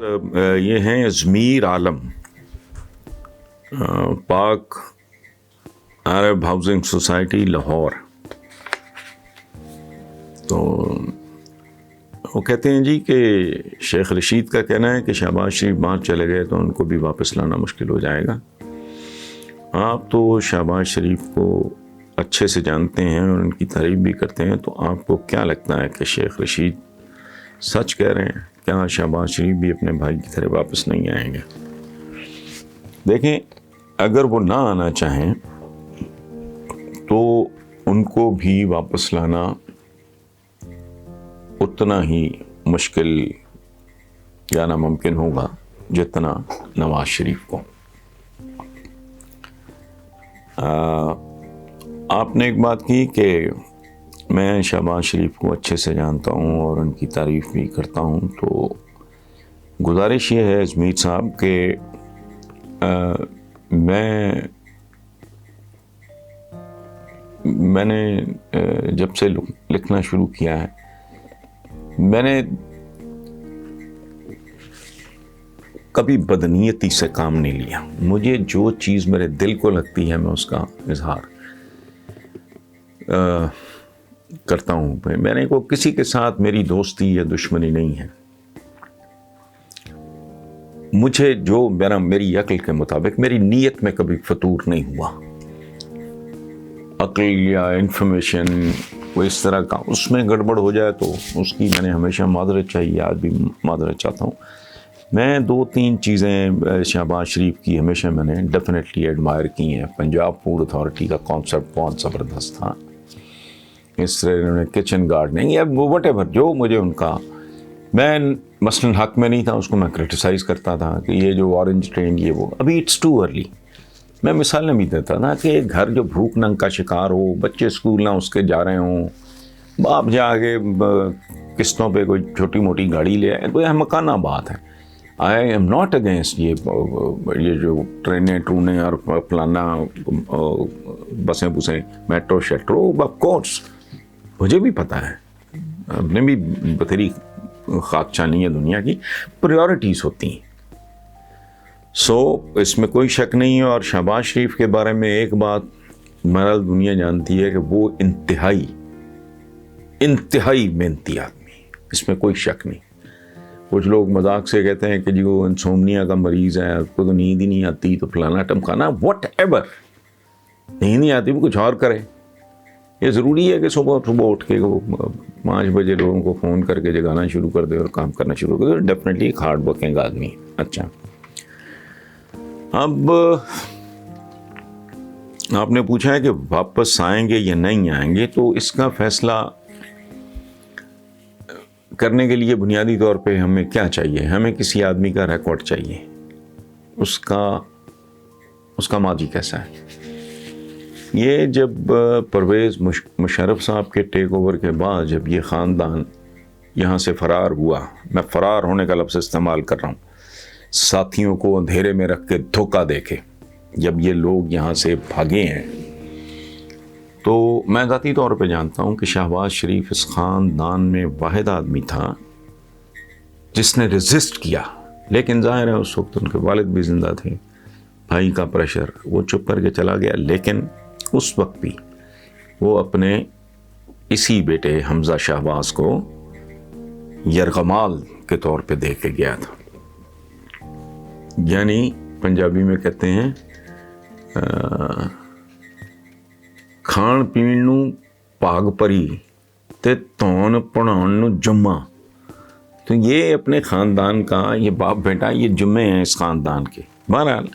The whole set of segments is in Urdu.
یہ ہیں ضمیر عالم، پاک عرب ہاؤسنگ سوسائٹی لاہور۔ تو وہ کہتے ہیں جی کہ شیخ رشید کا کہنا ہے کہ شہباز شریف باہر چلے گئے تو ان کو بھی واپس لانا مشکل ہو جائے گا۔ آپ تو شہباز شریف کو اچھے سے جانتے ہیں اور ان کی تعریف بھی کرتے ہیں، تو آپ کو کیا لگتا ہے کہ شیخ رشید سچ کہہ رہے ہیں؟ کیا شہباز شریف بھی اپنے بھائی کی طرح واپس نہیں آئیں گے؟ دیکھیں، اگر وہ نہ آنا چاہیں تو ان کو بھی واپس لانا اتنا ہی مشکل یا ناممکن ہوگا جتنا نواز شریف کو۔ آپ نے ایک بات کی کہ میں شہباز شریف کو اچھے سے جانتا ہوں اور ان کی تعریف بھی کرتا ہوں، تو گزارش یہ ہے ضمیر صاحب کہ میں نے جب سے لکھنا شروع کیا ہے، میں نے کبھی بدنیتی سے کام نہیں لیا۔ مجھے جو چیز میرے دل کو لگتی ہے میں اس کا اظہار کرتا ہوں۔ میں نے کسی کے ساتھ میری دوستی یا دشمنی نہیں ہے۔ مجھے جو میری عقل کے مطابق، میری نیت میں کبھی فطور نہیں ہوا۔ عقل یا انفارمیشن وہ اس طرح کا اس میں گڑبڑ ہو جائے تو اس کی میں نے ہمیشہ معذرت چاہیے، آج بھی معذرت چاہتا ہوں۔ میں 2-3 چیزیں شہباز شریف کی ہمیشہ میں نے ڈیفینیٹلی ایڈمائر کی ہیں۔ پنجاب فوڈ اتھارٹی کا کانسیپٹ بہت زبردست تھا۔ اس طرح انہوں نے کچن گارڈننگ یا وٹ ایور، جو مجھے ان کا، میں مثلاً حق میں نہیں تھا، اس کو میں کرٹیسائز کرتا تھا کہ یہ جو اورنج ٹرین یہ وہ، ابھی اٹس ٹو ارلی۔ میں مثالیں بھی دیتا تھا کہ گھر جو بھوک ننگ کا شکار ہو، بچے اسکول نہ اس کے جا رہے ہوں، باپ جا کے قسطوں پہ کوئی چھوٹی موٹی گاڑی لے آئے، تو یہ مکانہ بات ہے۔ آئی ایم ناٹ اگینسٹ یہ جو ٹرینیں ٹرونے اور فلانا بسیں میٹرو شیٹرو، آف کورس مجھے بھی پتہ ہے، ہم نے بھی بتھیری خاکچہ نہیں ہے دنیا کی، پریورٹیز ہوتی ہیں۔ اس میں کوئی شک نہیں ہے۔ اور شہباز شریف کے بارے میں ایک بات بہرحال دنیا جانتی ہے کہ وہ انتہائی محنتی آدمی، اس میں کوئی شک نہیں۔ کچھ لوگ مذاق سے کہتے ہیں کہ جی وہ انسومنیا کا مریض ہے، اس کو تو نیند ہی نہیں آتی، تو فلانا ٹمکانا، واٹ ایور، نیند نہیں آتی وہ کچھ اور کرے۔ یہ ضروری ہے کہ صبح اٹھ کے وہ 5 بجے لوگوں کو فون کر کے جگانا شروع کر دے اور کام کرنا شروع کر دے؟ ڈیفینیٹلی ایک ہارڈ ورکنگ آدمی ہے۔ اچھا، اب آپ نے پوچھا ہے کہ واپس آئیں گے یا نہیں آئیں گے، تو اس کا فیصلہ کرنے کے لیے بنیادی طور پہ ہمیں کیا چاہیے؟ ہمیں کسی آدمی کا ریکارڈ چاہیے، اس کا ماضی کیسا ہے۔ یہ جب پرویز مشرف صاحب کے ٹیک اوور کے بعد جب یہ خاندان یہاں سے فرار ہوا، میں فرار ہونے کا لفظ استعمال کر رہا ہوں، ساتھیوں کو اندھیرے میں رکھ کے دھوکہ دے کے جب یہ لوگ یہاں سے بھاگے ہیں، تو میں ذاتی طور پہ جانتا ہوں کہ شہباز شریف اس خاندان میں واحد آدمی تھا جس نے ریزسٹ کیا۔ لیکن ظاہر ہے اس وقت ان کے والد بھی زندہ تھے، بھائی کا پریشر، وہ چپ کر کے چلا گیا۔ لیکن اس وقت بھی وہ اپنے اسی بیٹے حمزہ شہباز کو یرغمال کے طور پہ دے کے گیا تھا۔ یعنی پنجابی میں کہتے ہیں کھان پین نو پاگ پری تے تون پڑھان نو جمعہ۔ تو یہ اپنے خاندان کا، یہ باپ بیٹا، یہ جمعے ہیں اس خاندان کے۔ بہرحال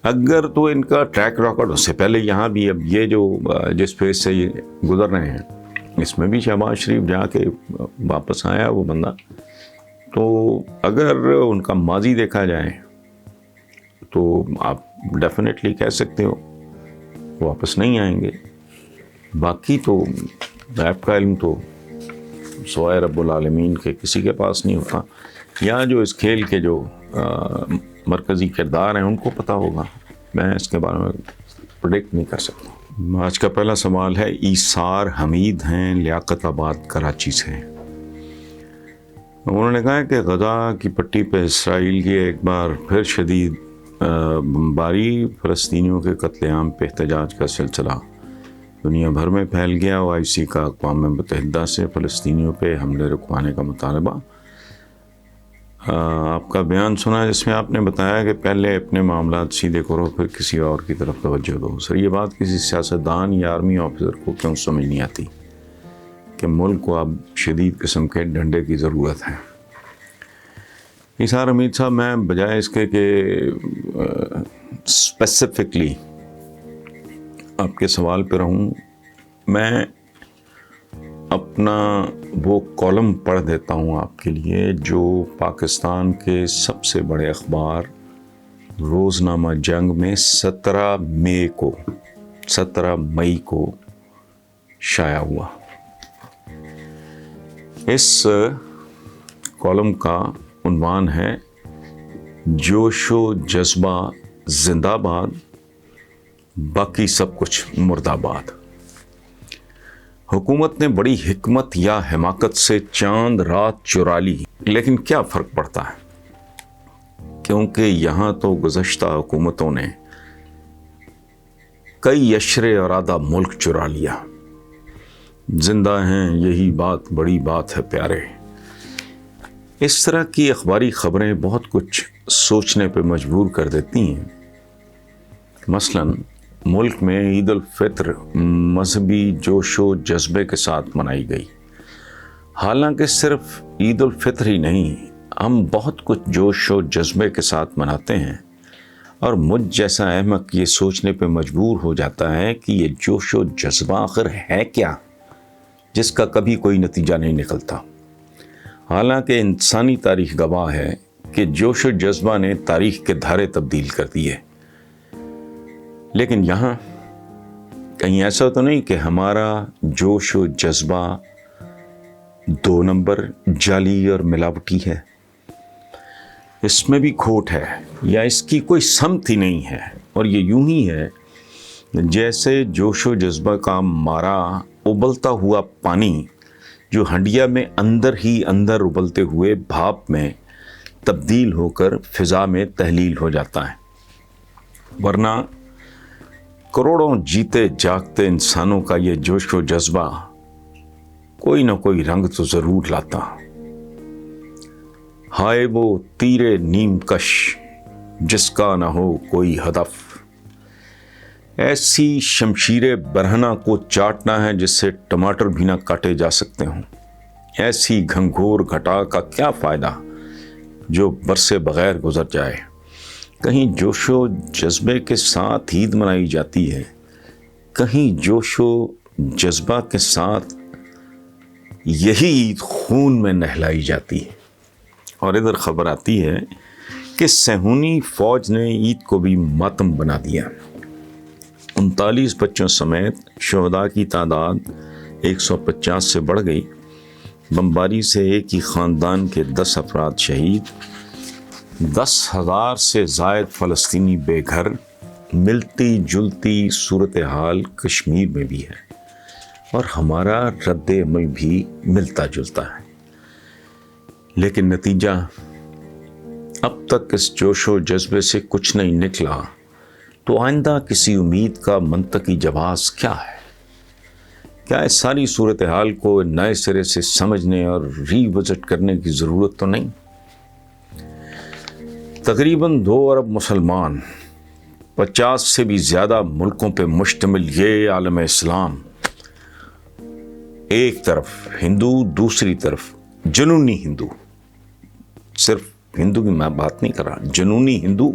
اگر تو ان کا ٹریک ریکارڈ اس سے پہلے یہاں بھی، اب یہ جو جس فیز سے یہ گزر رہے ہیں، اس میں بھی شہباز شریف جا کے واپس آیا وہ بندہ، تو اگر ان کا ماضی دیکھا جائے تو آپ ڈیفینیٹلی کہہ سکتے ہو واپس نہیں آئیں گے۔ باقی تو غیب کا علم تو سوائے رب العالمین کے کسی کے پاس نہیں ہوتا، یا جو اس کھیل کے جو مرکزی کردار ہیں ان کو پتہ ہوگا، میں اس کے بارے میں پریڈکٹ نہیں کر سکتا۔ آج کا پہلا سوال ہے، ایثار حمید ہیں لیاقت آباد کراچی سے۔ انہوں نے کہا کہ غزہ کی پٹی پہ اسرائیل کی ایک بار پھر شدید بمباری، فلسطینیوں کے قتل عام پہ احتجاج کا سلسلہ دنیا بھر میں پھیل گیا۔ OIC کا اقوام متحدہ سے فلسطینیوں پہ حملے رکوانے کا مطالبہ۔ آپ کا بیان سنا جس میں آپ نے بتایا کہ پہلے اپنے معاملات سیدھے کرو پھر کسی اور کی طرف توجہ دو۔ سر، یہ بات کسی سیاستدان یا آرمی آفیسر کو کیوں سمجھ نہیں آتی کہ ملک کو اب شدید قسم کے ڈنڈے کی ضرورت ہے؟ نثار حمید صاحب، میں بجائے اس کے کہ اسپیسیفکلی آپ کے سوال پہ رہوں، میں اپنا وہ کالم پڑھ دیتا ہوں آپ کے لیے جو پاکستان کے سب سے بڑے اخبار روزنامہ جنگ میں 17 مئی کو شائع ہوا۔ اس کالم کا عنوان ہے جوش و جذبہ زندہ باد، باقی سب کچھ مردہ باد۔ حکومت نے بڑی حکمت یا حماقت سے چاند رات چرا لی، لیکن کیا فرق پڑتا ہے، کیونکہ یہاں تو گزشتہ حکومتوں نے کئی اشرے اور آدھا ملک چرا لیا۔ زندہ ہیں یہی بات بڑی بات ہے پیارے۔ اس طرح کی اخباری خبریں بہت کچھ سوچنے پہ مجبور کر دیتی ہیں۔ مثلاً ملک میں عید الفطر مذہبی جوش و جذبے کے ساتھ منائی گئی، حالانکہ صرف عید الفطر ہی نہیں، ہم بہت کچھ جوش و جذبے کے ساتھ مناتے ہیں، اور مجھ جیسا احمق یہ سوچنے پہ مجبور ہو جاتا ہے کہ یہ جوش و جذبہ آخر ہے کیا جس کا کبھی کوئی نتیجہ نہیں نکلتا۔ حالانکہ انسانی تاریخ گواہ ہے کہ جوش و جذبہ نے تاریخ کے دھارے تبدیل کر دیے، لیکن یہاں کہیں ایسا تو نہیں کہ ہمارا جوش و جذبہ 2 نمبر، جعلی اور ملاوٹی ہے؟ اس میں بھی کھوٹ ہے یا اس کی کوئی سمت ہی نہیں ہے، اور یہ یوں ہی ہے جیسے جوش و جذبہ کا مارا ابلتا ہوا پانی جو ہنڈیا میں اندر ہی اندر ابلتے ہوئے بھاپ میں تبدیل ہو کر فضا میں تحلیل ہو جاتا ہے، ورنہ کروڑوں جیتے جاگتے انسانوں کا یہ جوش و جذبہ کوئی نہ کوئی رنگ تو ضرور لاتا۔ ہائے وہ تیرے نیم کش جس کا نہ ہو کوئی ہدف، ایسی شمشیر برہنہ کو چاٹنا ہے جس سے ٹماٹر بھی نہ کاٹے جا سکتے ہوں، ایسی گھنگھور گھٹا کا کیا فائدہ جو برسے بغیر گزر جائے۔ کہیں جوش و جذبے کے ساتھ عید منائی جاتی ہے، کہیں جوش و جذبہ کے ساتھ یہی عید خون میں نہلائی جاتی ہے۔ اور ادھر خبر آتی ہے کہ صہیونی فوج نے عید کو بھی ماتم بنا دیا۔ 39 بچوں سمیت شہداء کی تعداد 150 سے بڑھ گئی۔ بمباری سے ایک ہی خاندان کے 10 افراد شہید، 10,000 سے زائد فلسطینی بے گھر۔ ملتی جلتی صورتحال کشمیر میں بھی ہے، اور ہمارا رد عمل بھی ملتا جلتا ہے، لیکن نتیجہ اب تک اس جوش و جذبے سے کچھ نہیں نکلا، تو آئندہ کسی امید کا منطقی جواز کیا ہے؟ کیا اس ساری صورتحال کو نئے سرے سے سمجھنے اور ری وزٹ کرنے کی ضرورت تو نہیں؟ تقریباً 2 ارب مسلمان، 50 سے بھی زیادہ ملکوں پہ مشتمل یہ عالم اسلام، ایک طرف ہندو، دوسری طرف جنونی ہندو، صرف ہندو کی میں بات نہیں کر رہا، جنونی ہندو،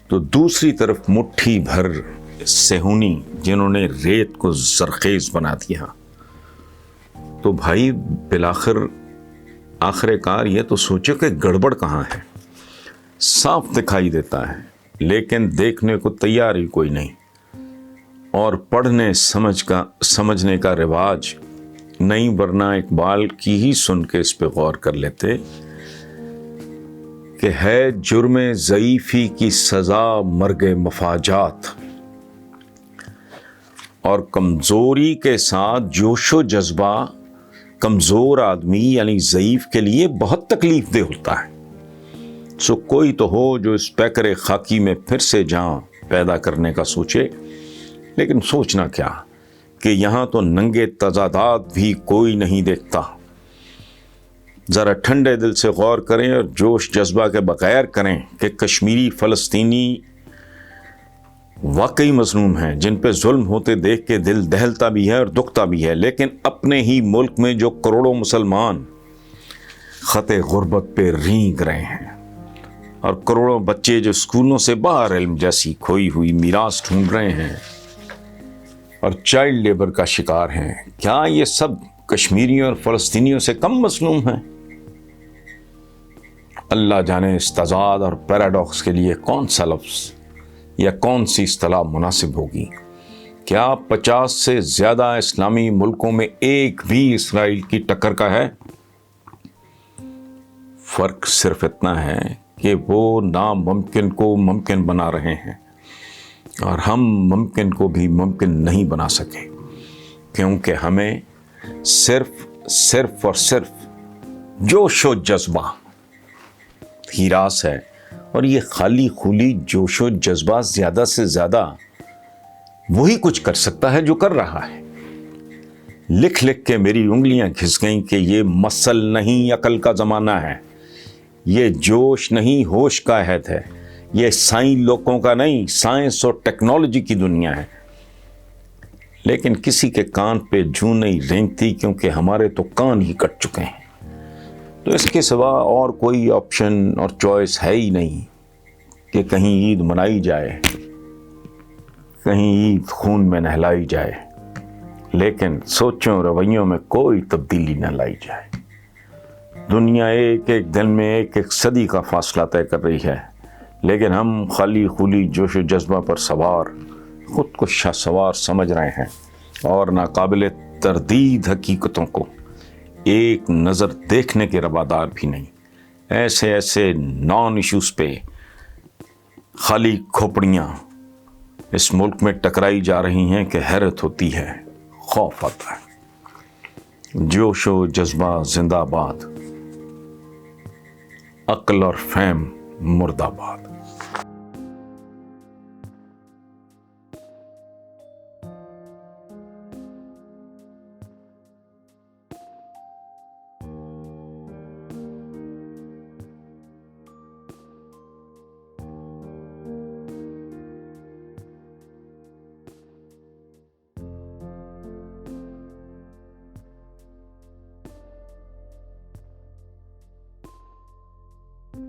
تو دوسری طرف مٹھی بھر صہیونی جنہوں نے ریت کو زرخیز بنا دیا۔ تو بھائی بالآخر آخر کار یہ تو سوچو کہ گڑبڑ کہاں ہے؟ صاف دکھائی دیتا ہے، لیکن دیکھنے کو تیار ہی کوئی نہیں، اور پڑھنے سمجھنے کا رواج نہیں، ورنہ اقبال کی ہی سن کے اس پہ غور کر لیتے کہ ہے جرم ضعیفی کی سزا مرگ مفاجات، اور کمزوری کے ساتھ جوش و جذبہ کمزور آدمی یعنی ضعیف کے لیے بہت تکلیف دہ ہوتا ہے. سو کوئی تو ہو جو اس پیکر خاکی میں پھر سے جان پیدا کرنے کا سوچے. لیکن سوچنا کیا کہ یہاں تو ننگے تضادات بھی کوئی نہیں دیکھتا. ذرا ٹھنڈے دل سے غور کریں اور جوش جذبہ کے بغیر کریں کہ کشمیری فلسطینی واقعی مظلوم ہیں جن پہ ظلم ہوتے دیکھ کے دل دہلتا بھی ہے اور دکھتا بھی ہے. لیکن اپنے ہی ملک میں جو کروڑوں مسلمان خط غربت پہ رینگ رہے ہیں اور کروڑوں بچے جو اسکولوں سے باہر علم جیسی کھوئی ہوئی میراث ڈھونڈ رہے ہیں اور چائلڈ لیبر کا شکار ہیں، کیا یہ سب کشمیریوں اور فلسطینیوں سے کم مظلوم ہیں؟ اللہ جانے اس تضاد اور پیراڈاکس کے لیے کون سا لفظ یا کون سی اصطلاح مناسب ہوگی. کیا 50 سے زیادہ اسلامی ملکوں میں ایک بھی اسرائیل کی ٹکر کا ہے؟ فرق صرف اتنا ہے کہ وہ ناممکن کو ممکن بنا رہے ہیں اور ہم ممکن کو بھی ممکن نہیں بنا سکے، کیونکہ ہمیں صرف اور صرف جوش و جذبہ ہی راس ہے. اور یہ خالی خولی جوش و جذبہ زیادہ سے زیادہ وہی کچھ کر سکتا ہے جو کر رہا ہے. لکھ لکھ کے میری انگلیاں گھس گئیں کہ یہ مسل نہیں عقل کا زمانہ ہے، یہ جوش نہیں ہوش کا عہد ہے، یہ سائیں لوگوں کا نہیں سائنس اور ٹیکنالوجی کی دنیا ہے. لیکن کسی کے کان پہ جوں نہیں رینگتی کیونکہ ہمارے تو کان ہی کٹ چکے ہیں. تو اس کے سوا اور کوئی آپشن اور چوائس ہے ہی نہیں کہ کہیں عید منائی جائے، کہیں عید خون میں نہلائی جائے، لیکن سوچوں رویوں میں کوئی تبدیلی نہ لائی جائے. دنیا ایک ایک دن میں ایک ایک صدی کا فاصلہ طے کر رہی ہے، لیکن ہم خالی خولی جوش و جذبہ پر سوار خود کو شاہ سوار سمجھ رہے ہیں اور ناقابل تردید حقیقتوں کو ایک نظر دیکھنے کے روادار بھی نہیں. ایسے نان ایشوز پہ خالی کھوپڑیاں اس ملک میں ٹکرائی جا رہی ہیں کہ حیرت ہوتی ہے، خوف آتا ہے. جوش و جذبہ زندہ باد، عقل اور فہم مردہ باد.